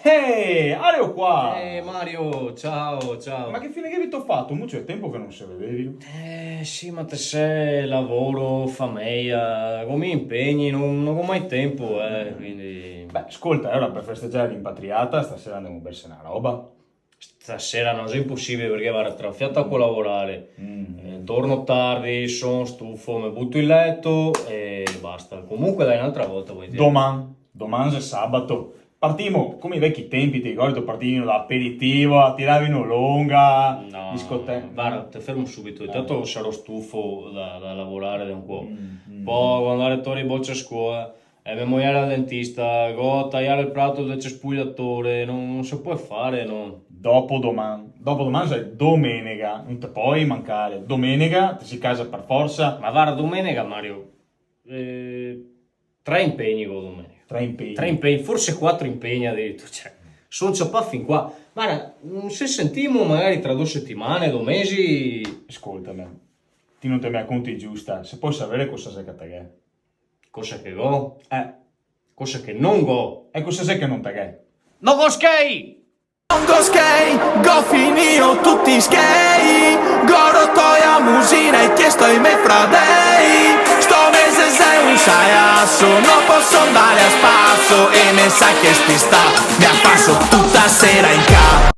Areo qua! Mario, ciao. Ma che fine che vi ho fatto? Muccio è tempo che non si vedevi. Sì, ma te sei lavoro, famiglia, come impegni, non ho mai tempo, quindi... Beh, ascolta, ora per festeggiare l'impatriata stasera andiamo a bersi una roba. Stasera non è impossibile perché guarda, tra fiato a lavorare, torno tardi, sono stufo, mi butto in letto e basta. Comunque dai, un'altra volta vuoi dire. Domani è sabato. Partimo come i vecchi tempi, ti ricordi? Partivano da aperitivo, a tirare in lunga, No, discoteca. guarda, ti fermo subito. Intanto sarò stufo da lavorare da un po'. Poi quando andare torni boccia a scuola, e mi muoiare al dentista, go a tagliare il prato del cespugliatore, non si può fare, no. Dopodomani è domenica, non ti puoi mancare. Domenica ti si casa per forza. Ma guarda, domenica, Mario, 3 impegni con domenica. Tre impegni, forse 4 impegni addirittura. Cioè, sono ciappa fin qua. Guarda, se sentiamo magari tra 2 settimane, 2 mesi... Ascoltami, ti non te mi racconti giusta, se puoi sapere cosa sei che te Cosa che go? è. Cosa che non go? E cosa sei che non te è. No go skate! Non go skate, go finio tutti skate. Go rotoia musina e chiesto ai miei fradei. Sto mese sei un saiasso, non posso andare a spasso. E me sa che sti sta, mi affasso tutta sera in casa.